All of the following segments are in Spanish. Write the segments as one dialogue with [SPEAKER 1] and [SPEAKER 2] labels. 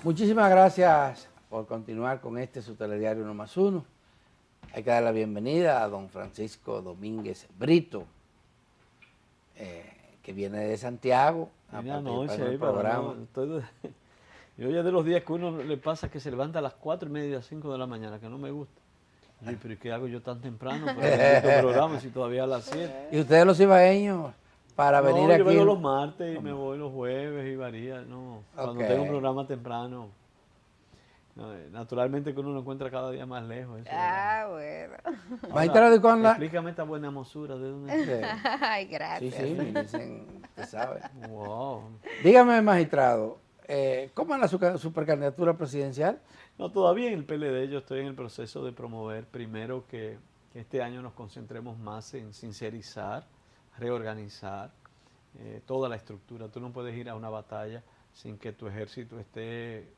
[SPEAKER 1] Muchísimas gracias por continuar con este su telediario 1+1. Hay que dar la bienvenida a don Francisco Domínguez Brito, que viene de Santiago a
[SPEAKER 2] Vine
[SPEAKER 1] participar
[SPEAKER 2] anoche
[SPEAKER 1] en el
[SPEAKER 2] ahí para
[SPEAKER 1] programa.
[SPEAKER 2] no. Yo ya de los días que uno le pasa que se levanta a las 4:30, 5 de la mañana, que no me gusta. Y, pero ¿y qué hago yo tan temprano para el bendito programa si todavía a las 7?
[SPEAKER 1] Y ustedes los ibaeños, para venir
[SPEAKER 2] No, yo
[SPEAKER 1] aquí...
[SPEAKER 2] vengo los martes y me voy los jueves y varía. No,
[SPEAKER 1] Ok.
[SPEAKER 2] cuando tengo un programa temprano. No, naturalmente que uno lo encuentra cada día más lejos. Eso, ¿verdad?
[SPEAKER 3] Bueno.
[SPEAKER 2] Ahora,
[SPEAKER 1] Magistrado, ¿y con la...?
[SPEAKER 2] explícame esta buena mosura, ¿de dónde es?
[SPEAKER 3] Ay,
[SPEAKER 1] Sí,
[SPEAKER 3] gracias.
[SPEAKER 1] sí, me dicen, usted sabe.
[SPEAKER 2] Wow.
[SPEAKER 1] Dígame, magistrado, ¿cómo es la supercandidatura presidencial?
[SPEAKER 2] No, todavía en el PLD yo estoy en el proceso de promover primero que este año nos concentremos más en sincerizar, reorganizar toda la estructura. Tú no puedes ir a una batalla sin que tu ejército esté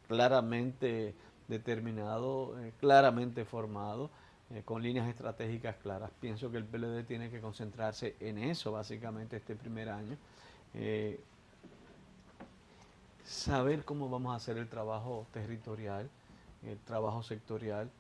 [SPEAKER 2] claramente determinado, claramente formado, con líneas estratégicas claras. Pienso que el PLD tiene que concentrarse en eso básicamente este primer año. Eh, Saber cómo vamos a hacer el trabajo territorial, el trabajo sectorial.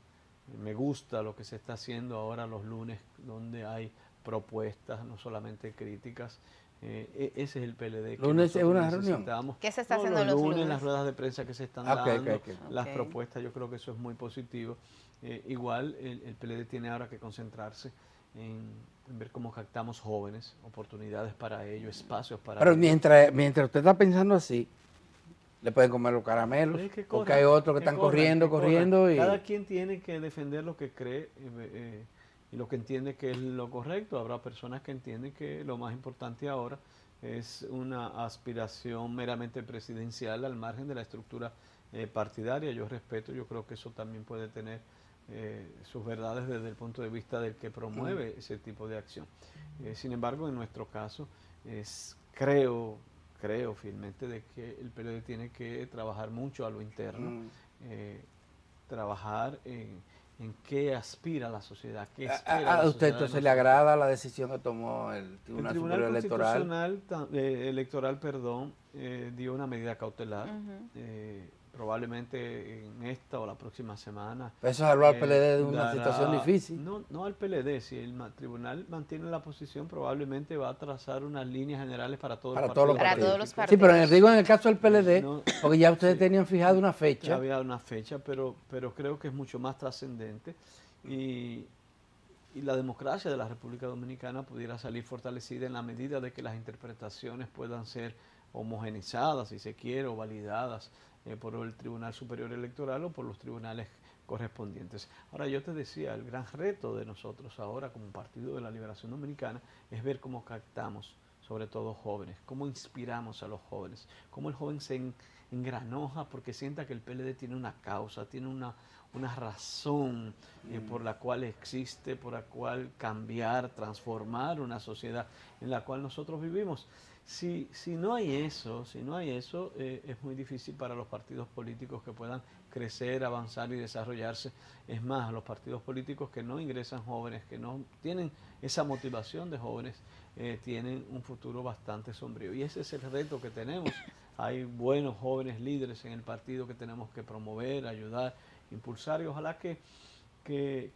[SPEAKER 2] Me gusta lo que se está haciendo ahora los lunes, donde hay propuestas, no solamente críticas. Ese es el PLD que
[SPEAKER 1] ¿Lunes es
[SPEAKER 2] nosotros
[SPEAKER 1] una reunión?
[SPEAKER 2] necesitamos.
[SPEAKER 3] ¿Qué se está
[SPEAKER 2] No,
[SPEAKER 3] haciendo
[SPEAKER 2] los
[SPEAKER 3] los
[SPEAKER 2] lunes, las
[SPEAKER 3] lunes?
[SPEAKER 2] ruedas de prensa que se están
[SPEAKER 1] Ok, ok,
[SPEAKER 2] dando,
[SPEAKER 1] ok.
[SPEAKER 2] las
[SPEAKER 3] Ok.
[SPEAKER 2] propuestas, yo creo que eso es muy positivo. Igual el PLD tiene ahora que concentrarse en ver cómo captamos jóvenes, oportunidades para ellos, espacios para
[SPEAKER 1] Pero
[SPEAKER 2] ellos.
[SPEAKER 1] mientras usted está pensando así, le pueden comer los caramelos,
[SPEAKER 2] Es que
[SPEAKER 1] porque hay otros que están corriendo,
[SPEAKER 2] que corran.
[SPEAKER 1] corriendo
[SPEAKER 2] Cada
[SPEAKER 1] y...
[SPEAKER 2] quien tiene que defender lo que cree y lo que entiende que es lo correcto. Habrá personas que entienden que lo más importante ahora es una aspiración meramente presidencial al margen de la estructura partidaria. Yo respeto, yo creo que eso también puede tener sus verdades desde el punto de vista del que promueve ese tipo de acción. Sin embargo, en nuestro caso, creo firmemente de que el PLD tiene que trabajar mucho a lo interno,
[SPEAKER 1] Mm.
[SPEAKER 2] eh, trabajar en qué aspira la sociedad, qué
[SPEAKER 1] ¿A,
[SPEAKER 2] espera la
[SPEAKER 1] a usted
[SPEAKER 2] sociedad de
[SPEAKER 1] entonces le
[SPEAKER 2] nosotros.
[SPEAKER 1] agrada la decisión que tomó el
[SPEAKER 2] El
[SPEAKER 1] Tribunal
[SPEAKER 2] Tribunal
[SPEAKER 1] Superior Electoral?
[SPEAKER 2] Constitucional Electoral, perdón, dio una medida cautelar.
[SPEAKER 3] Ujú.
[SPEAKER 2] Probablemente en esta o la próxima semana
[SPEAKER 1] Eso salvó al PLD de una situación
[SPEAKER 2] dará,
[SPEAKER 1] difícil.
[SPEAKER 2] no al PLD, si el tribunal mantiene la posición, probablemente va a trazar unas líneas generales para todos los
[SPEAKER 1] Para todos los
[SPEAKER 2] partidos
[SPEAKER 3] Para todos
[SPEAKER 1] partidos.
[SPEAKER 3] los
[SPEAKER 2] políticos.
[SPEAKER 1] Sí, pero
[SPEAKER 3] partidos.
[SPEAKER 1] digo en el caso del PLD,
[SPEAKER 2] No,
[SPEAKER 1] porque ya ustedes
[SPEAKER 2] sí,
[SPEAKER 1] tenían fijado una fecha.
[SPEAKER 2] había una fecha, pero creo que es mucho más trascendente y, y la democracia de la República Dominicana pudiera salir fortalecida en la medida de que las interpretaciones puedan ser homogenizadas, si se quiere, o validadas por el Tribunal Superior Electoral o por los tribunales correspondientes. Ahora, yo te decía, el gran reto de nosotros ahora como Partido de la Liberación Dominicana es ver cómo captamos, sobre todo jóvenes, cómo inspiramos a los jóvenes, cómo el joven se engranoja porque sienta que el PLD tiene una causa, tiene una razón por la cual existe, por la cual cambiar, transformar una sociedad en la cual nosotros vivimos. Si no hay eso, es muy difícil para los partidos políticos que puedan crecer, avanzar y desarrollarse. Es más, los partidos políticos que no ingresan jóvenes, que no tienen esa motivación de jóvenes, tienen un futuro bastante sombrío. Y ese es el reto que tenemos. Hay buenos jóvenes líderes en el partido que tenemos que promover, ayudar, impulsar y ojalá que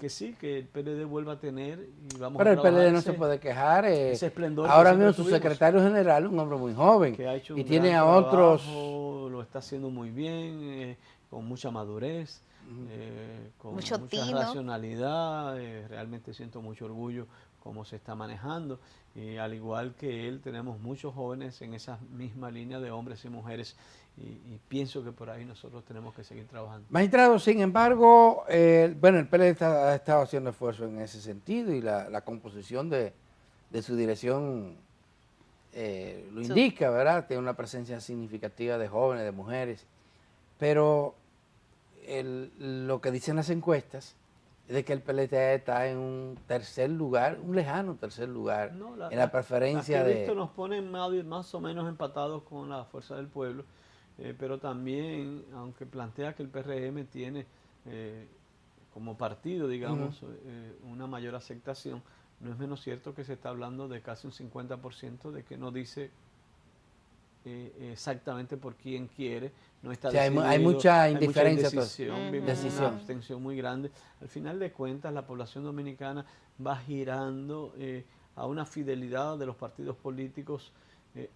[SPEAKER 2] sí, que el PLD vuelva a tener y vamos a
[SPEAKER 1] Pero el
[SPEAKER 2] trabajar
[SPEAKER 1] PLD no se puede quejar.
[SPEAKER 2] ese esplendor que
[SPEAKER 1] Ahora
[SPEAKER 2] siempre
[SPEAKER 1] mismo su
[SPEAKER 2] tuvimos,
[SPEAKER 1] secretario general es un hombre muy joven
[SPEAKER 2] que ha hecho
[SPEAKER 1] y
[SPEAKER 2] un
[SPEAKER 1] tiene
[SPEAKER 2] gran
[SPEAKER 1] a otros...
[SPEAKER 2] trabajo, lo está haciendo muy bien, con mucha madurez, con
[SPEAKER 3] Mucho
[SPEAKER 2] mucha
[SPEAKER 3] tino.
[SPEAKER 2] racionalidad, realmente siento mucho orgullo cómo se está manejando y al igual que él tenemos muchos jóvenes en esa misma línea de hombres y mujeres y pienso que por ahí nosotros tenemos que seguir trabajando.
[SPEAKER 1] Magistrado, sin embargo, bueno, el PLD ha estado haciendo esfuerzo en ese sentido y la composición de su dirección lo
[SPEAKER 3] Su-
[SPEAKER 1] indica, ¿verdad? Tiene una presencia significativa de jóvenes, de mujeres, pero lo que dicen las encuestas es de que el PLD está en un tercer lugar, un lejano tercer lugar,
[SPEAKER 2] No,
[SPEAKER 1] en la
[SPEAKER 2] las que
[SPEAKER 1] preferencia
[SPEAKER 2] he visto
[SPEAKER 1] de...
[SPEAKER 2] nos ponen más o menos empatados con la fuerza del pueblo, pero también, aunque plantea que el PRM tiene eh, como partido,
[SPEAKER 1] Ujú.
[SPEAKER 2] digamos, una mayor aceptación, no es menos cierto que se está hablando de casi un 50% de que no dice exactamente por quién quiere, no está
[SPEAKER 1] Sí, hay
[SPEAKER 2] decidido,
[SPEAKER 1] mucha
[SPEAKER 2] hay mucha
[SPEAKER 1] indiferencia,
[SPEAKER 2] indecisión, vemos una
[SPEAKER 1] decisión.
[SPEAKER 2] abstención muy grande. Al final de cuentas, la población dominicana va girando a una fidelidad de los partidos políticos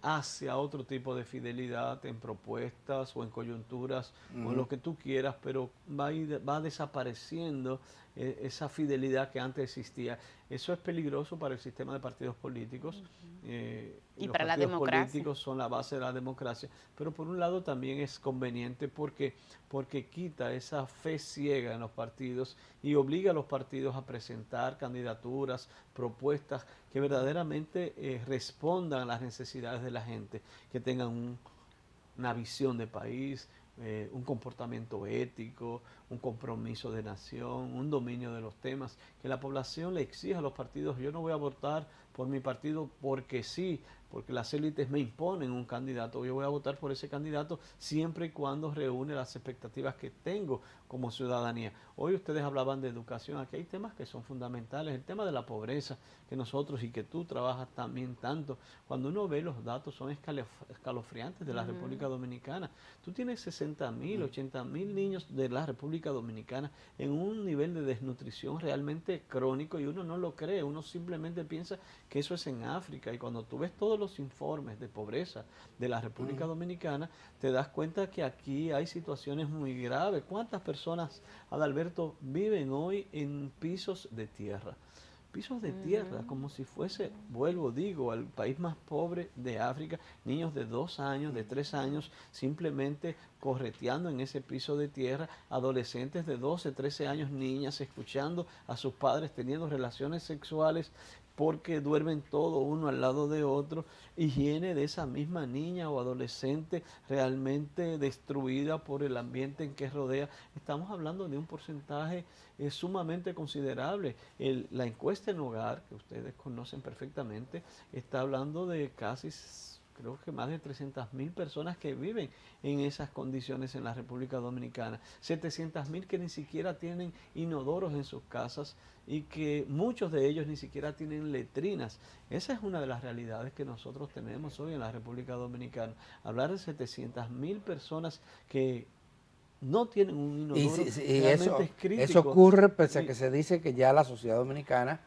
[SPEAKER 2] hacia otro tipo de fidelidad en propuestas o en coyunturas o en lo que tú quieras, pero va desapareciendo esa fidelidad que antes existía. Eso es peligroso para el sistema de partidos políticos.
[SPEAKER 3] Y
[SPEAKER 2] Los
[SPEAKER 3] para la
[SPEAKER 2] partidos
[SPEAKER 3] democracia.
[SPEAKER 2] políticos son la base de la democracia, pero por un lado también es conveniente porque quita esa fe ciega en los partidos y obliga a los partidos a presentar candidaturas, propuestas que verdaderamente respondan a las necesidades de la gente, que tengan una visión de país, un comportamiento ético, un compromiso de nación, un dominio de los temas, que la población le exija a los partidos. Yo no voy a votar por mi partido porque sí, porque las élites me imponen un candidato. Yo voy a votar por ese candidato siempre y cuando reúne las expectativas que tengo como ciudadanía. Hoy ustedes hablaban de educación, aquí hay temas que son fundamentales, el tema de la pobreza, que nosotros y que tú trabajas también tanto. Cuando uno ve los datos son escalofriantes de la República Dominicana. Tú tienes 60.000, 80.000 niños de la República Dominicana en un nivel de desnutrición realmente crónico y uno no lo cree, uno simplemente piensa que eso es en África y cuando tú ves todos los informes de pobreza de la República Dominicana, te das cuenta que aquí hay situaciones muy graves. ¿Cuántas personas, Adalberto, viven hoy en pisos de tierra? Pisos de tierra, como si fuese, vuelvo, digo, al país más pobre de África, niños de 2 años, de 3 años, simplemente correteando en ese piso de tierra, adolescentes de 12, 13 años, niñas, escuchando a sus padres teniendo relaciones sexuales porque duermen todo uno al lado de otro, higiene de esa misma niña o adolescente realmente destruida por el ambiente en que rodea. Estamos hablando de un porcentaje sumamente considerable. La encuesta en hogar, que ustedes conocen perfectamente, está hablando de casi, creo que más de 300.000 personas que viven en esas condiciones en la República Dominicana. 700.000 que ni siquiera tienen inodoros en sus casas y que muchos de ellos ni siquiera tienen letrinas. Esa es una de las realidades que nosotros tenemos hoy en la República Dominicana. Hablar de 700.000 personas que no tienen un inodoro
[SPEAKER 1] Y
[SPEAKER 2] realmente es
[SPEAKER 1] eso
[SPEAKER 2] crítico.
[SPEAKER 1] ocurre pese a que se dice que ya la sociedad dominicana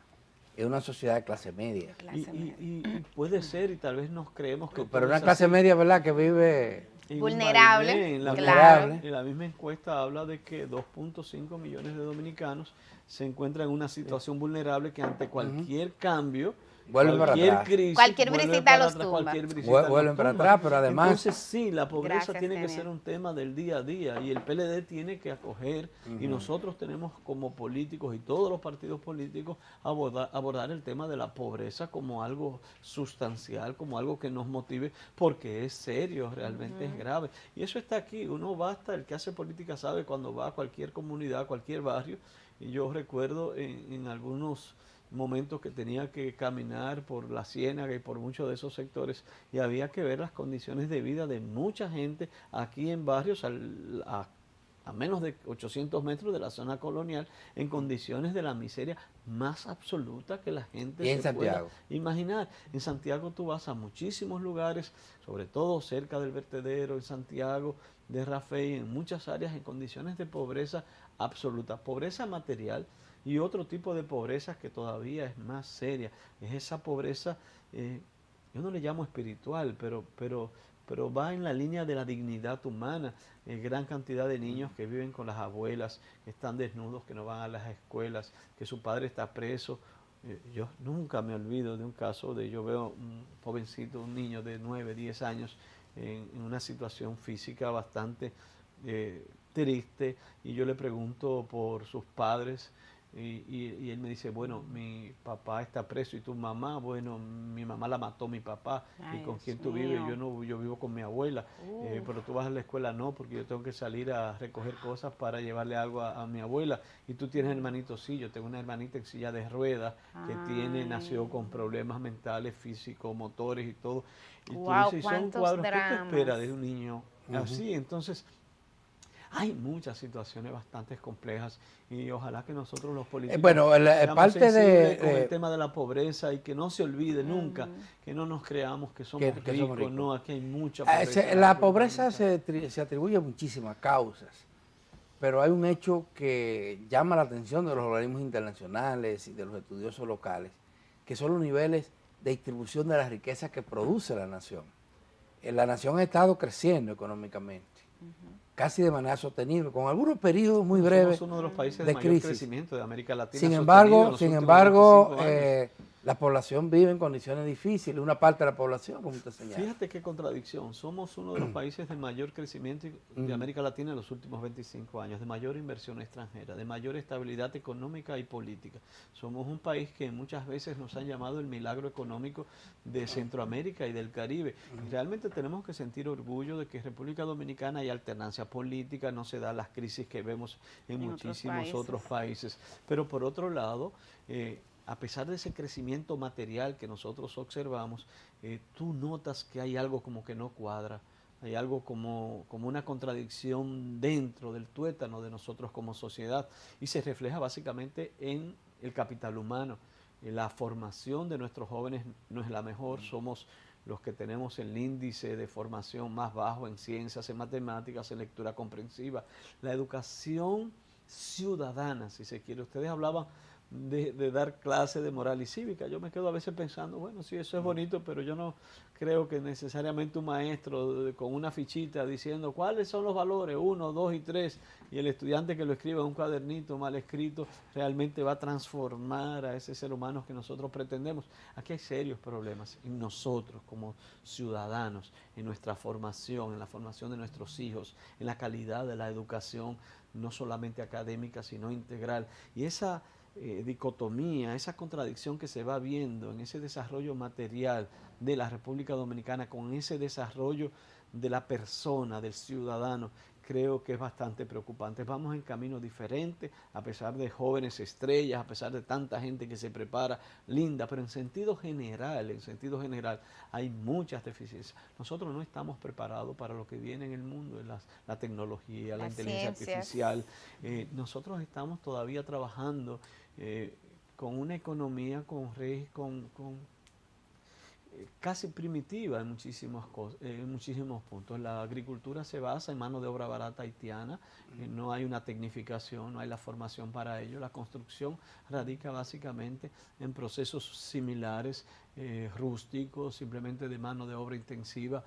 [SPEAKER 1] es una sociedad de clase media.
[SPEAKER 2] Y puede ser, y tal vez nos creemos que
[SPEAKER 1] Pero
[SPEAKER 2] todo
[SPEAKER 1] una
[SPEAKER 2] es
[SPEAKER 1] clase
[SPEAKER 2] así.
[SPEAKER 1] media, ¿verdad? Que vive
[SPEAKER 2] En un
[SPEAKER 3] Vulnerable,
[SPEAKER 2] vaivén,
[SPEAKER 1] vulnerable.
[SPEAKER 2] en la misma encuesta habla de que 2.5 millones de dominicanos se encuentran en una situación vulnerable que ante cualquier cambio,
[SPEAKER 1] Vuelven para
[SPEAKER 2] cualquier
[SPEAKER 1] atrás.
[SPEAKER 2] crisis,
[SPEAKER 3] Cualquier
[SPEAKER 2] vuelve
[SPEAKER 3] brisita
[SPEAKER 2] para
[SPEAKER 3] los
[SPEAKER 2] atrás,
[SPEAKER 3] tumba.
[SPEAKER 2] cualquier brisita los
[SPEAKER 1] Vuelven para
[SPEAKER 2] tumba.
[SPEAKER 1] atrás, pero además...
[SPEAKER 2] Entonces sí, la pobreza
[SPEAKER 3] Gracias,
[SPEAKER 2] tiene que
[SPEAKER 3] Daniel.
[SPEAKER 2] ser un tema del día a día y el PLD tiene que acoger y nosotros tenemos como políticos y todos los partidos políticos abordar el tema de la pobreza como algo sustancial, como algo que nos motive porque es serio, realmente es grave. Y eso está aquí, uno basta, el que hace política sabe cuando va a cualquier comunidad, a cualquier barrio, y yo recuerdo en algunos momentos que tenía que caminar por la Ciénaga y por muchos de esos sectores y había que ver las condiciones de vida de mucha gente aquí en barrios a menos de 800 metros de la zona colonial en condiciones de la miseria más absoluta que la gente
[SPEAKER 1] ¿Y en
[SPEAKER 2] se pueda
[SPEAKER 1] Santiago?
[SPEAKER 2] imaginar. En Santiago tú vas a muchísimos lugares, sobre todo cerca del vertedero, en Santiago de Rafey, en muchas áreas en condiciones de pobreza absoluta, pobreza material, y otro tipo de pobreza que todavía es más seria, es esa pobreza, yo no le llamo espiritual, pero va en la línea de la dignidad humana. Gran cantidad de niños que viven con las abuelas, que están desnudos, que no van a las escuelas, que su padre está preso. Yo nunca me olvido de un caso de yo veo un jovencito, un niño de 9, 10 años en una situación física bastante triste y yo le pregunto por sus padres y él me dice, bueno, mi papá está preso y tu mamá, bueno, mi mamá la mató mi papá.
[SPEAKER 3] Ay,
[SPEAKER 2] ¿Y con
[SPEAKER 3] Dios
[SPEAKER 2] quién tú vives?
[SPEAKER 3] mío.
[SPEAKER 2] Yo vivo con mi abuela, pero tú vas a la escuela, no, porque yo tengo que salir a recoger cosas para llevarle algo a mi abuela. Y tú tienes hermanitos, sí, yo tengo una hermanita en silla de ruedas que nació con problemas mentales, físicos, motores y todo. Y tú
[SPEAKER 3] Wow,
[SPEAKER 2] dices, y son
[SPEAKER 3] cuántos
[SPEAKER 2] cuadros, ¿qué tú
[SPEAKER 3] dramas.
[SPEAKER 2] esperas de un niño así? Entonces, Hay muchas situaciones bastante complejas y ojalá que nosotros los políticos
[SPEAKER 1] Bueno,
[SPEAKER 2] seamos
[SPEAKER 1] parte
[SPEAKER 2] sensibles con el
[SPEAKER 1] de
[SPEAKER 2] tema de la pobreza y que no se olvide nunca, que no nos creamos que somos
[SPEAKER 1] que somos
[SPEAKER 2] ricos,
[SPEAKER 1] ricos.
[SPEAKER 2] no, aquí hay mucha pobreza en la
[SPEAKER 1] La
[SPEAKER 2] República
[SPEAKER 1] pobreza
[SPEAKER 2] Dominicana.
[SPEAKER 1] se atribuye a muchísimas causas, pero hay un hecho que llama la atención de los organismos internacionales y de los estudiosos locales, que son los niveles de distribución de la riqueza que produce la nación. La nación ha estado creciendo económicamente, casi de manera sostenible, con algunos periodos muy
[SPEAKER 2] Bueno,
[SPEAKER 1] breves
[SPEAKER 2] somos uno de los países de
[SPEAKER 1] de
[SPEAKER 2] mayor
[SPEAKER 1] crisis.
[SPEAKER 2] crecimiento de América Latina
[SPEAKER 1] Sin
[SPEAKER 2] sostenido en
[SPEAKER 1] embargo,
[SPEAKER 2] los últimos 25 años.
[SPEAKER 1] la población vive en condiciones difíciles, una parte de la población, como usted señala.
[SPEAKER 2] Fíjate qué contradicción. Somos uno de los países de mayor crecimiento de América Latina en los últimos 25 años, de mayor inversión extranjera, de mayor estabilidad económica y política. Somos un país que muchas veces nos han llamado el milagro económico de Centroamérica y del Caribe. Y realmente tenemos que sentir orgullo de que en República Dominicana hay alternancia política, no se dan las crisis que vemos en muchísimos otros países. Pero por otro lado, a pesar de ese crecimiento material que nosotros observamos, tú notas que hay algo como que no cuadra, hay algo como una contradicción dentro del tuétano de nosotros como sociedad y se refleja básicamente en el capital humano. La formación de nuestros jóvenes no es la mejor, somos los que tenemos el índice de formación más bajo en ciencias, en matemáticas, en lectura comprensiva. La educación ciudadana, si se quiere. Ustedes hablaban de dar clases de moral y cívica. Yo me quedo a veces pensando, bueno, sí, eso es bonito, pero yo no creo que necesariamente un maestro con una fichita diciendo cuáles son los valores, 1, 2 y 3, y el estudiante que lo escriba en un cuadernito mal escrito, realmente va a transformar a ese ser humano que nosotros pretendemos. Aquí hay serios problemas en nosotros como ciudadanos, en nuestra formación, en la formación de nuestros hijos, en la calidad de la educación, no solamente académica, sino integral. Y esa dicotomía, esa contradicción que se va viendo en ese desarrollo material de la República Dominicana con ese desarrollo de la persona, del ciudadano, creo que es bastante preocupante. Vamos en camino diferente, a pesar de jóvenes estrellas, a pesar de tanta gente que se prepara, linda, pero en sentido general, hay muchas deficiencias. Nosotros no estamos preparados para lo que viene en el mundo, la tecnología, la inteligencia artificial. Nosotros estamos todavía trabajando con una economía casi primitiva en muchísimos puntos. La agricultura se basa en mano de obra barata haitiana, no hay una tecnificación, no hay la formación para ello. La construcción radica básicamente en procesos similares, rústicos, simplemente de mano de obra intensiva,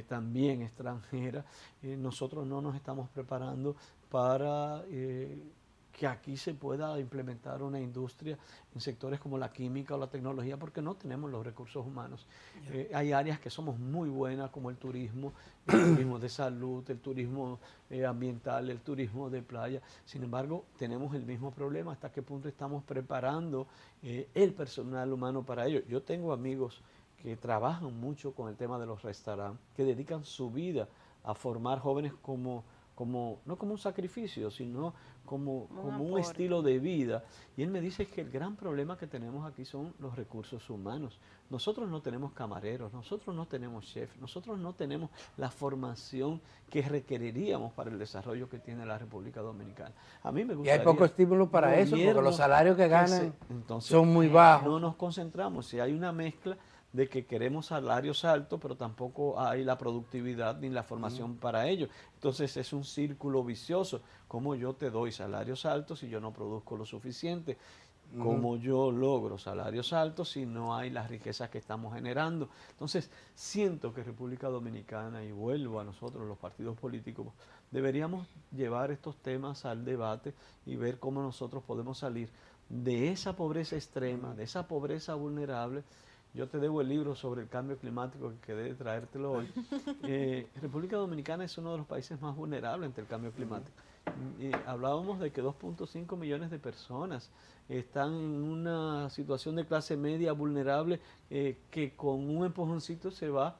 [SPEAKER 2] también extranjera. Nosotros no nos estamos preparando para que aquí se pueda implementar una industria en sectores como la química o la tecnología, porque no tenemos los recursos humanos. Hay áreas que somos muy buenas, como el turismo de salud, el turismo ambiental, el turismo de playa. Sin embargo, tenemos el mismo problema, hasta qué punto estamos preparando el personal humano para ello. Yo tengo amigos que trabajan mucho con el tema de los restaurantes, que dedican su vida a formar jóvenes no como un sacrificio, sino como un estilo de vida. Y él me dice que el gran problema que tenemos aquí son los recursos humanos. Nosotros no tenemos camareros, nosotros no tenemos chefs, nosotros no tenemos la formación que requeriríamos para el desarrollo que tiene la República Dominicana. A mí me
[SPEAKER 1] Y hay
[SPEAKER 2] gustaría
[SPEAKER 1] poco estímulo para eso, porque los salarios que ganan
[SPEAKER 2] entonces,
[SPEAKER 1] son muy bajos.
[SPEAKER 2] no nos concentramos. Si hay una mezcla de que queremos salarios altos, pero tampoco hay la productividad ni la formación para ello. Entonces es un círculo vicioso. ¿Cómo yo te doy salarios altos si yo no produzco lo suficiente? ¿Cómo yo logro salarios altos si no hay las riquezas que estamos generando? Entonces siento que República Dominicana, y vuelvo a nosotros los partidos políticos, deberíamos llevar estos temas al debate y ver cómo nosotros podemos salir de esa pobreza extrema, de esa pobreza vulnerable. Yo te debo el libro sobre el cambio climático que quedé de traértelo hoy. República Dominicana es uno de los países más vulnerables ante el cambio climático. Hablábamos de que 2.5 millones de personas están en una situación de clase media vulnerable que con un empujoncito se va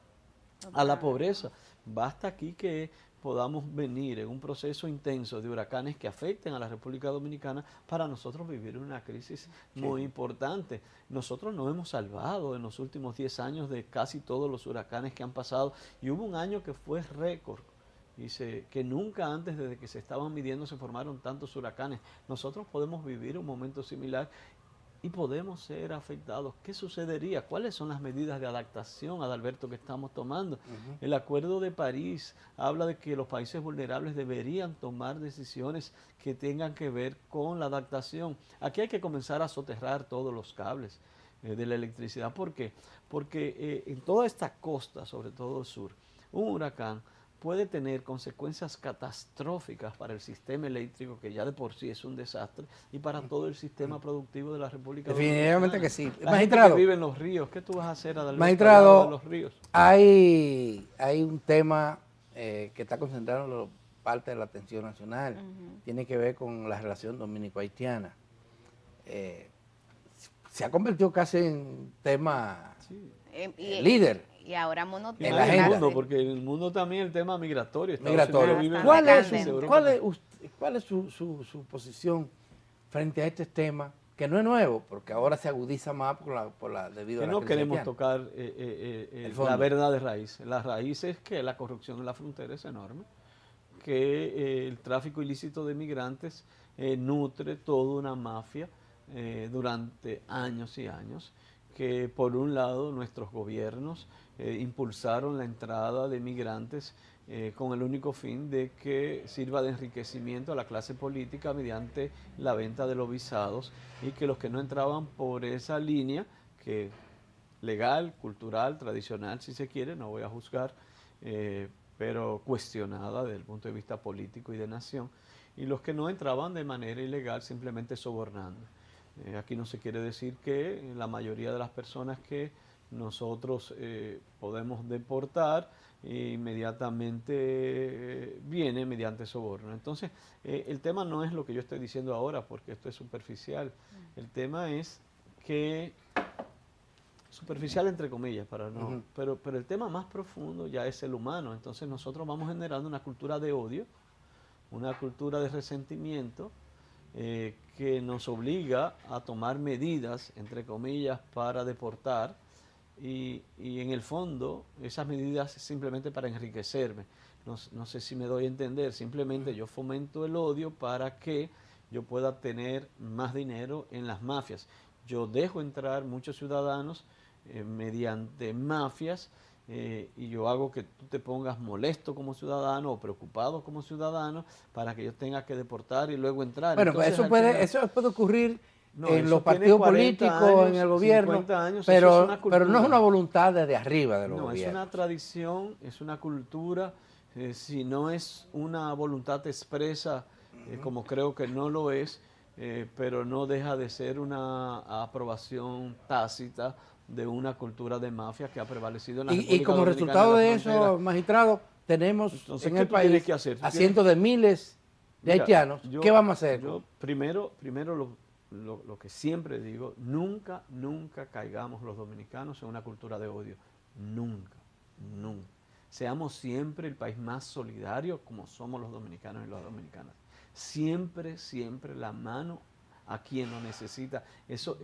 [SPEAKER 2] a la pobreza. Basta aquí que podamos venir en un proceso intenso de huracanes que afecten a la República Dominicana para nosotros vivir una crisis muy importante. Nosotros nos hemos salvado en los últimos 10 años de casi todos los huracanes que han pasado y hubo un año que fue récord. que nunca antes, desde que se estaban midiendo, se formaron tantos huracanes. Nosotros podemos vivir un momento similar y podemos ser afectados. ¿Qué sucedería? ¿Cuáles son las medidas de adaptación, Adalberto, que estamos tomando? El Acuerdo de París habla de que los países vulnerables deberían tomar decisiones que tengan que ver con la adaptación. Aquí hay que comenzar a soterrar todos los cables de la electricidad. ¿Por qué? Porque en toda esta costa, sobre todo el sur, un huracán puede tener consecuencias catastróficas para el sistema eléctrico, que ya de por sí es un desastre, y para todo el sistema productivo de la República
[SPEAKER 1] Definitivamente
[SPEAKER 2] Dominicana.
[SPEAKER 1] que sí.
[SPEAKER 2] La
[SPEAKER 1] Magistrado,
[SPEAKER 2] gente que vive en los ríos, ¿qué tú vas a hacer, Adalberto, al lado de
[SPEAKER 1] magistrado,
[SPEAKER 2] los ríos?
[SPEAKER 1] hay un tema que está concentrando parte de la atención nacional. Tiene que ver con la relación dominico-haitiana. Se ha convertido casi en tema
[SPEAKER 2] Sí.
[SPEAKER 1] líder.
[SPEAKER 3] Y ahora
[SPEAKER 2] Y
[SPEAKER 1] En
[SPEAKER 2] más
[SPEAKER 1] la
[SPEAKER 2] en el
[SPEAKER 1] agenda.
[SPEAKER 2] mundo, porque en el mundo también el tema migratorio. Estados
[SPEAKER 1] Migratorio.
[SPEAKER 2] Unidos vive en
[SPEAKER 1] ¿Cuál
[SPEAKER 2] la
[SPEAKER 1] es,
[SPEAKER 2] crisis,
[SPEAKER 3] candente.
[SPEAKER 2] Europa
[SPEAKER 1] cuál es su posición frente a este tema, que no es nuevo, porque ahora se agudiza más debido
[SPEAKER 2] que
[SPEAKER 1] a la
[SPEAKER 2] no
[SPEAKER 1] crisis
[SPEAKER 2] queremos
[SPEAKER 1] haitiana?
[SPEAKER 2] tocar
[SPEAKER 1] El fondo.
[SPEAKER 2] la verdad de raíz. La raíz es que la corrupción en la frontera es enorme, que el tráfico ilícito de migrantes nutre toda una mafia durante años y años, que por un lado nuestros gobiernos impulsaron la entrada de migrantes con el único fin de que sirva de enriquecimiento a la clase política mediante la venta de los visados, y que los que no entraban por esa línea, que legal, cultural, tradicional, si se quiere, no voy a juzgar, pero cuestionada desde el punto de vista político y de nación, y los que no entraban de manera ilegal simplemente sobornando. Aquí no se quiere decir que la mayoría de las personas que nosotros podemos deportar inmediatamente viene mediante soborno. Entonces, el tema no es lo que yo estoy diciendo ahora, porque esto es superficial. El tema es que, superficial entre comillas, para no, pero el tema más profundo ya es el humano. Entonces nosotros vamos generando una cultura de odio, una cultura de resentimiento, que nos obliga a tomar medidas, entre comillas, para deportar, y en el fondo esas medidas simplemente para enriquecerme. No sé si me doy a entender, simplemente yo fomento el odio para que yo pueda tener más dinero en las mafias. Yo dejo entrar muchos ciudadanos mediante mafias, y yo hago que tú te pongas molesto como ciudadano o preocupado como ciudadano para que yo tenga que deportar y luego entrar.
[SPEAKER 1] Bueno, pues
[SPEAKER 2] Entonces,
[SPEAKER 1] eso puede ocurrir
[SPEAKER 2] no,
[SPEAKER 1] en
[SPEAKER 2] eso
[SPEAKER 1] los
[SPEAKER 2] tiene
[SPEAKER 1] partidos
[SPEAKER 2] 40
[SPEAKER 1] políticos, en
[SPEAKER 2] años,
[SPEAKER 1] el gobierno,
[SPEAKER 2] 50 años, eso es una
[SPEAKER 1] pero no es
[SPEAKER 2] cultura.
[SPEAKER 1] una voluntad desde arriba de los
[SPEAKER 2] No, es
[SPEAKER 1] gobiernos.
[SPEAKER 2] una tradición, es una cultura. Si no es una voluntad expresa, como creo que no lo es, pero no deja de ser una aprobación tácita de una cultura de mafia que ha prevalecido en la
[SPEAKER 1] Y
[SPEAKER 2] República
[SPEAKER 1] como
[SPEAKER 2] Dominicana,
[SPEAKER 1] resultado
[SPEAKER 2] en la
[SPEAKER 1] de
[SPEAKER 2] frontera.
[SPEAKER 1] eso, magistrado, tenemos
[SPEAKER 2] Entonces,
[SPEAKER 1] en
[SPEAKER 2] ¿qué
[SPEAKER 1] el
[SPEAKER 2] tú tienes
[SPEAKER 1] país
[SPEAKER 2] que hacer? Tú
[SPEAKER 1] a
[SPEAKER 2] tienes-
[SPEAKER 1] cientos de miles de
[SPEAKER 2] Mira,
[SPEAKER 1] haitianos. ¿Qué vamos a hacer?
[SPEAKER 2] Yo primero lo que siempre digo, nunca caigamos los dominicanos en una cultura de odio. Nunca. Seamos siempre el país más solidario como somos los dominicanos y las dominicanas. Siempre la mano a quien lo necesita. Eso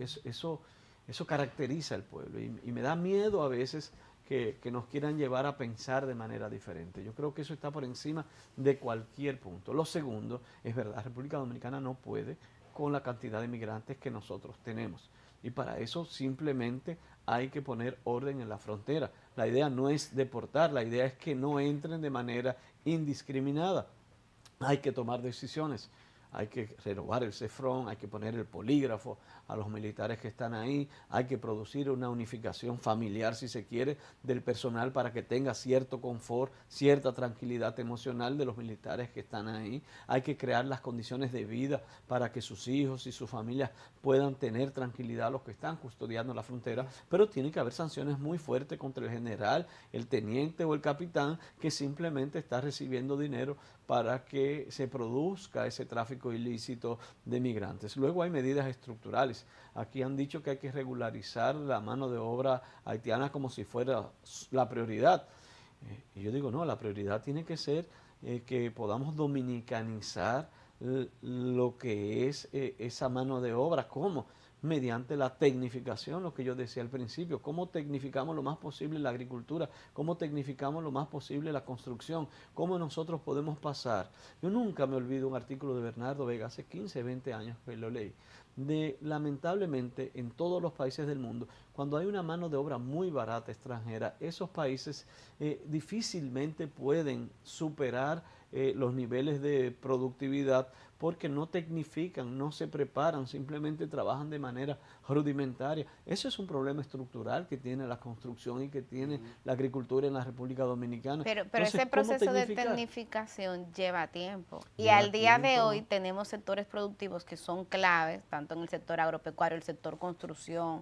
[SPEAKER 2] caracteriza al pueblo, y me da miedo a veces que nos quieran llevar a pensar de manera diferente. Yo creo que eso está por encima de cualquier punto. Lo segundo, es verdad, la República Dominicana no puede con la cantidad de migrantes que nosotros tenemos. Y para eso simplemente hay que poner orden en la frontera. La idea no es deportar, la idea es que no entren de manera indiscriminada. Hay que tomar decisiones. Hay que renovar el CEFRON, hay que poner el polígrafo a los militares que están ahí, hay que producir una unificación familiar, si se quiere, del personal para que tenga cierto confort, cierta tranquilidad emocional de los militares que están ahí. Hay que crear las condiciones de vida para que sus hijos y sus familias puedan tener tranquilidad, los que están custodiando la frontera, pero tiene que haber sanciones muy fuertes contra el general, el teniente o el capitán que simplemente está recibiendo dinero para que se produzca ese tráfico ilícito de migrantes. Luego hay medidas estructurales. Aquí han dicho que hay que regularizar la mano de obra haitiana como si fuera la prioridad. Y yo digo, no, la prioridad tiene que ser que podamos dominicanizar lo que es esa mano de obra. ¿Cómo? mediante la tecnificación, lo que yo decía al principio, cómo tecnificamos lo más posible la agricultura, cómo tecnificamos lo más posible la construcción, cómo nosotros podemos pasar. Yo nunca me olvido un artículo de Bernardo Vega, hace 15, 20 años que lo leí, de lamentablemente en todos los países del mundo, cuando hay una mano de obra muy barata extranjera, esos países difícilmente pueden superar los niveles de productividad porque no tecnifican, no se preparan, simplemente trabajan de manera rudimentaria. Eso es un problema estructural que tiene la construcción y que tiene la agricultura en la República Dominicana.
[SPEAKER 3] Pero
[SPEAKER 2] Entonces,
[SPEAKER 3] ese
[SPEAKER 2] ¿cómo
[SPEAKER 3] proceso de
[SPEAKER 2] tecnificar?
[SPEAKER 3] tecnificación lleva tiempo. Y
[SPEAKER 2] Lleva
[SPEAKER 3] al día de
[SPEAKER 2] tiempo.
[SPEAKER 3] hoy tenemos sectores productivos que son claves, tanto en el sector agropecuario, el sector construcción,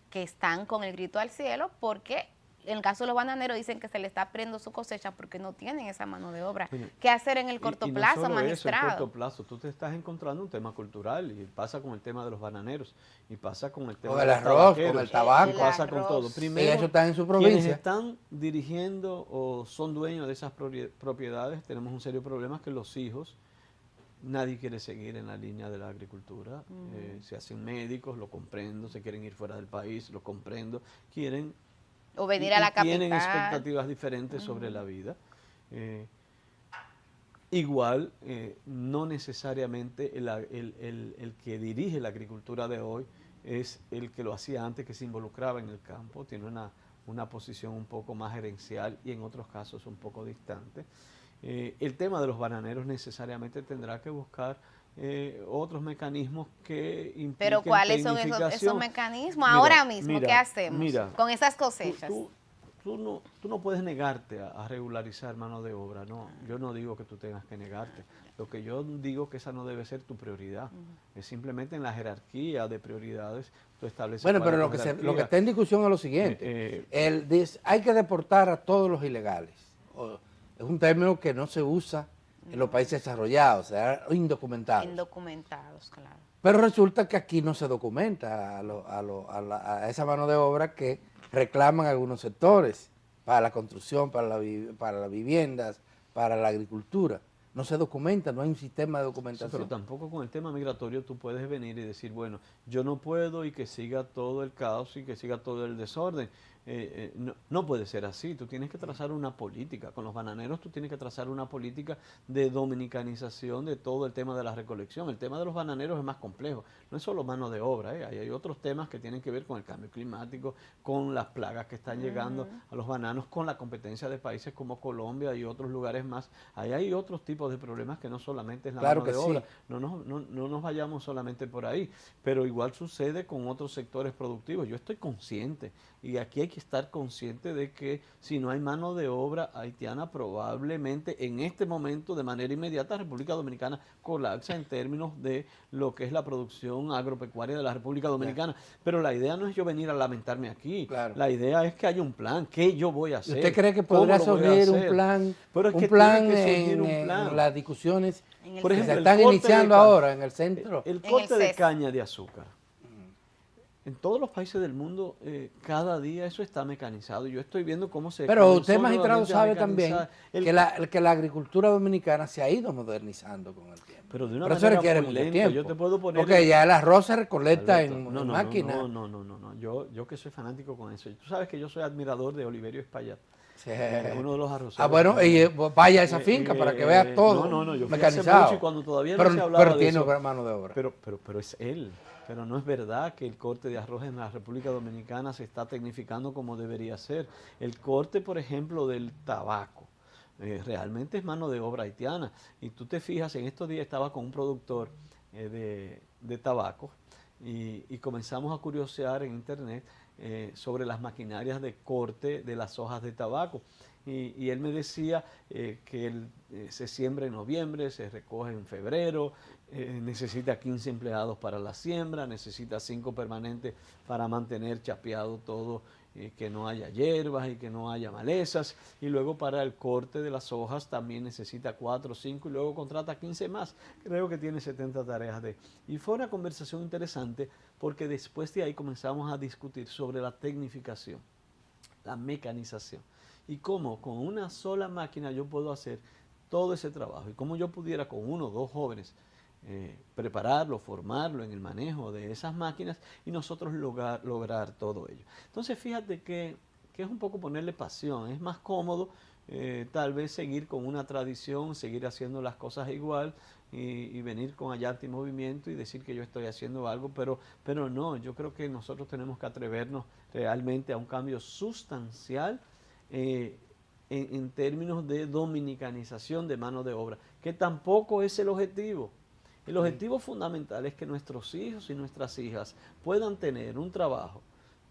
[SPEAKER 3] que están con el grito al cielo porque en el caso de los bananeros dicen que se les está perdiendo su cosecha porque no tienen esa mano de obra.
[SPEAKER 2] Bueno,
[SPEAKER 3] ¿Qué hacer en el corto
[SPEAKER 2] y no
[SPEAKER 3] plazo,
[SPEAKER 2] solo eso, en
[SPEAKER 3] magistrado?
[SPEAKER 2] corto plazo, tú te estás encontrando un tema cultural y pasa con el tema de los bananeros y pasa con el tema
[SPEAKER 1] Con
[SPEAKER 2] de
[SPEAKER 1] el
[SPEAKER 2] los
[SPEAKER 1] arroz,
[SPEAKER 2] tabaqueros,
[SPEAKER 1] con el tabaco.
[SPEAKER 2] y pasa con todo.
[SPEAKER 1] Y
[SPEAKER 2] Primero,
[SPEAKER 1] eso está en su
[SPEAKER 2] quienes
[SPEAKER 1] provincia.
[SPEAKER 2] están dirigiendo o son dueños de esas propiedades, tenemos un serio problema que los hijos, nadie quiere seguir en la línea de la agricultura, se hacen médicos, lo comprendo, se quieren ir fuera del país, lo comprendo, quieren
[SPEAKER 3] O venir a la capital.
[SPEAKER 2] tienen expectativas diferentes sobre la vida. Igual, no necesariamente el que dirige la agricultura de hoy es el que lo hacía antes, que se involucraba en el campo, tiene una posición un poco más gerencial y en otros casos un poco distante. El tema de los bananeros necesariamente tendrá que buscar otros mecanismos que impliquen
[SPEAKER 3] Pero ¿cuáles son esos
[SPEAKER 2] tecnificación.
[SPEAKER 3] mecanismos?
[SPEAKER 2] Mira,
[SPEAKER 3] Ahora mismo,
[SPEAKER 2] mira,
[SPEAKER 3] ¿qué hacemos
[SPEAKER 2] mira,
[SPEAKER 3] con esas cosechas?
[SPEAKER 2] Tú no puedes negarte a regularizar mano de obra, no. Yo no digo que tú tengas que negarte. Lo que yo digo que esa no debe ser tu prioridad. Es simplemente en la jerarquía de prioridades tú estableces.
[SPEAKER 1] Bueno,
[SPEAKER 2] cuál
[SPEAKER 1] pero
[SPEAKER 2] es tu
[SPEAKER 1] lo que
[SPEAKER 2] jerarquía.
[SPEAKER 1] está en discusión es lo siguiente. Hay que deportar a todos los ilegales. Es un término que no se usa en los países desarrollados, o sea, indocumentados.
[SPEAKER 3] Indocumentados, claro.
[SPEAKER 1] Pero resulta que aquí no se documenta a esa mano de obra que reclaman algunos sectores para la construcción, para las viviendas, para la agricultura. No se documenta, no hay un sistema de
[SPEAKER 2] Sí,
[SPEAKER 1] documentación.
[SPEAKER 2] pero tampoco con el tema migratorio tú puedes venir y decir, bueno, yo no puedo y que siga todo el caos y que siga todo el desorden. No puede ser así, tú tienes que trazar una política. Con los bananeros tú tienes que trazar una política de dominicanización de todo el tema de la recolección. El tema de los bananeros es más complejo, no es solo mano de obra, hay otros temas que tienen que ver con el cambio climático, con las plagas que están llegando a los bananos, con la competencia de países como Colombia y otros lugares más. Ahí hay otros tipos de problemas que no solamente es la
[SPEAKER 1] Claro
[SPEAKER 2] mano
[SPEAKER 1] que
[SPEAKER 2] de
[SPEAKER 1] sí.
[SPEAKER 2] obra, no nos vayamos solamente por ahí, pero igual sucede con otros sectores productivos. Yo estoy consciente y aquí hay que estar consciente de que si no hay mano de obra haitiana, probablemente en este momento de manera inmediata República Dominicana colapsa en términos de lo que es la producción agropecuaria de la República Dominicana. Pero la idea no es yo venir a lamentarme aquí,
[SPEAKER 1] Claro.
[SPEAKER 2] la idea es que haya un plan, ¿qué yo voy a hacer?
[SPEAKER 1] ¿Usted cree que
[SPEAKER 2] ¿Cómo
[SPEAKER 1] podría
[SPEAKER 2] lo voy a
[SPEAKER 1] surgir un
[SPEAKER 2] hacer?
[SPEAKER 1] plan,
[SPEAKER 2] Pero es que
[SPEAKER 1] plan
[SPEAKER 2] tiene que surgir
[SPEAKER 1] en,
[SPEAKER 2] un plan.
[SPEAKER 1] en las discusiones
[SPEAKER 2] Por
[SPEAKER 1] que
[SPEAKER 2] ejemplo,
[SPEAKER 1] se
[SPEAKER 2] el
[SPEAKER 1] están
[SPEAKER 2] corte de
[SPEAKER 1] iniciando
[SPEAKER 2] caña.
[SPEAKER 1] ahora en el centro?
[SPEAKER 2] El
[SPEAKER 3] En el
[SPEAKER 2] corte de
[SPEAKER 3] CES.
[SPEAKER 2] caña de azúcar. En todos los países del mundo, cada día eso está mecanizado. Yo estoy viendo cómo se...
[SPEAKER 1] Pero
[SPEAKER 2] comenzó
[SPEAKER 1] usted, magistrado,
[SPEAKER 2] nuevamente a
[SPEAKER 1] sabe también
[SPEAKER 2] mecanizar
[SPEAKER 1] que la agricultura dominicana se ha ido modernizando con el tiempo.
[SPEAKER 2] Pero de una
[SPEAKER 1] eso
[SPEAKER 2] manera
[SPEAKER 1] requiere
[SPEAKER 2] muy
[SPEAKER 1] mucho
[SPEAKER 2] lenta.
[SPEAKER 1] tiempo.
[SPEAKER 2] Yo te puedo poner...
[SPEAKER 1] Porque ya el arroz se recolecta
[SPEAKER 2] Alberto,
[SPEAKER 1] en máquina.
[SPEAKER 2] No. Yo que soy fanático con eso. Tú sabes que yo soy admirador de Oliverio Espaillat.
[SPEAKER 1] Sí.
[SPEAKER 2] Uno de los arroceros.
[SPEAKER 1] Ah, bueno, vaya a esa finca para que vea todo
[SPEAKER 2] No, yo fui hace
[SPEAKER 1] mecanizado.
[SPEAKER 2] mucho y cuando todavía no se hablaba
[SPEAKER 1] pero
[SPEAKER 2] de
[SPEAKER 1] tiene
[SPEAKER 2] eso.
[SPEAKER 1] mano de obra.
[SPEAKER 2] Pero es él. Pero no es verdad que el corte de arroz en la República Dominicana se está tecnificando como debería ser. El corte, por ejemplo, del tabaco, realmente es mano de obra haitiana. Y tú te fijas, en estos días estaba con un productor de tabaco y comenzamos a curiosear en internet sobre las maquinarias de corte de las hojas de tabaco. Y él me decía que se siembra en noviembre, se recoge en febrero, necesita 15 empleados para la siembra, necesita 5 permanentes para mantener chapeado todo, que no haya hierbas y que no haya malezas. Y luego para el corte de las hojas también necesita 4 o 5 y luego contrata 15 más. Creo que tiene 70 tareas de... Y fue una conversación interesante porque después de ahí comenzamos a discutir sobre la tecnificación, la mecanización. Y cómo con una sola máquina yo puedo hacer todo ese trabajo. Y cómo yo pudiera con 1 o 2 jóvenes prepararlo, formarlo en el manejo de esas máquinas y nosotros lograr todo ello. Entonces fíjate que es un poco ponerle pasión, es más cómodo tal vez seguir con una tradición, seguir haciendo las cosas igual y venir con Ayarta y Movimiento y decir que yo estoy haciendo algo, pero no, yo creo que nosotros tenemos que atrevernos realmente a un cambio sustancial en términos de dominicanización de mano de obra, que tampoco es el objetivo. El objetivo fundamental es que nuestros hijos y nuestras hijas puedan tener un trabajo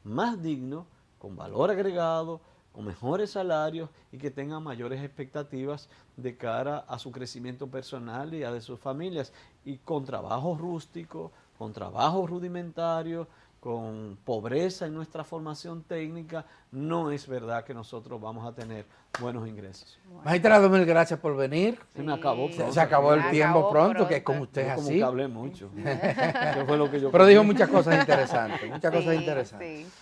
[SPEAKER 2] más digno, con valor agregado, con mejores salarios y que tengan mayores expectativas de cara a su crecimiento personal y a de sus familias. Y con trabajo rústico, con trabajo rudimentario, con pobreza en nuestra formación técnica, no es verdad que nosotros vamos a tener buenos ingresos.
[SPEAKER 1] Magistrado, mil gracias por venir.
[SPEAKER 2] Se me acabó pronto.
[SPEAKER 1] Se acabó el tiempo pronto, que con usted es
[SPEAKER 2] Yo como
[SPEAKER 1] así.
[SPEAKER 2] que hablé mucho. Eso fue lo que yo
[SPEAKER 1] Pero
[SPEAKER 2] comí.
[SPEAKER 1] dijo muchas cosas interesantes, muchas cosas interesantes.
[SPEAKER 3] Sí.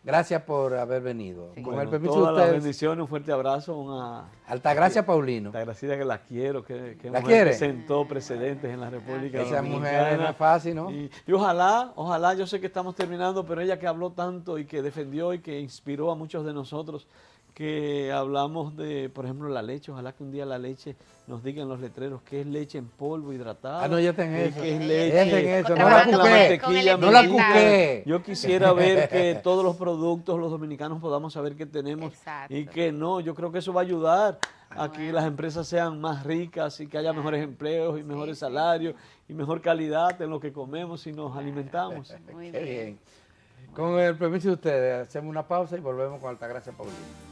[SPEAKER 1] Gracias por haber venido.
[SPEAKER 3] Sí.
[SPEAKER 1] Con
[SPEAKER 2] Bueno,
[SPEAKER 1] el permiso de
[SPEAKER 2] todas las
[SPEAKER 1] ustedes,
[SPEAKER 2] bendiciones, un fuerte abrazo, una
[SPEAKER 1] Altagracia Paulino.
[SPEAKER 2] agradecida que la quiero, que
[SPEAKER 1] ¿La
[SPEAKER 2] mujer
[SPEAKER 1] quiere?
[SPEAKER 2] que sentó precedentes en la República
[SPEAKER 1] Esa
[SPEAKER 2] Dominicana.
[SPEAKER 1] mujer no es fácil, ¿no?
[SPEAKER 2] Y ojalá, yo sé que estamos terminando, pero ella que habló tanto y que defendió y que inspiró a muchos de nosotros, que hablamos de, por ejemplo, la leche, ojalá que un día la leche nos digan los letreros que es leche en polvo hidratada.
[SPEAKER 1] Ah, no, ya está en eso.
[SPEAKER 2] Que es
[SPEAKER 1] Ella
[SPEAKER 2] leche.
[SPEAKER 1] está en eso,
[SPEAKER 3] no
[SPEAKER 1] no la
[SPEAKER 3] Trabajando
[SPEAKER 1] cuqué.
[SPEAKER 2] mantequilla
[SPEAKER 1] No la
[SPEAKER 2] medida.
[SPEAKER 1] cuqué.
[SPEAKER 2] Yo quisiera ver que todos los productos, los dominicanos, podamos saber qué tenemos
[SPEAKER 3] Exacto.
[SPEAKER 2] y que no. Yo creo que eso va a ayudar a
[SPEAKER 3] Ah,
[SPEAKER 2] que
[SPEAKER 3] bueno.
[SPEAKER 2] las empresas sean más ricas y que haya mejores empleos y mejores salarios y mejor calidad en lo que comemos y nos alimentamos.
[SPEAKER 3] Muy
[SPEAKER 1] Qué
[SPEAKER 3] bien.
[SPEAKER 1] bien. Con el permiso de ustedes, hacemos una pausa y volvemos con Altagracia Paulino.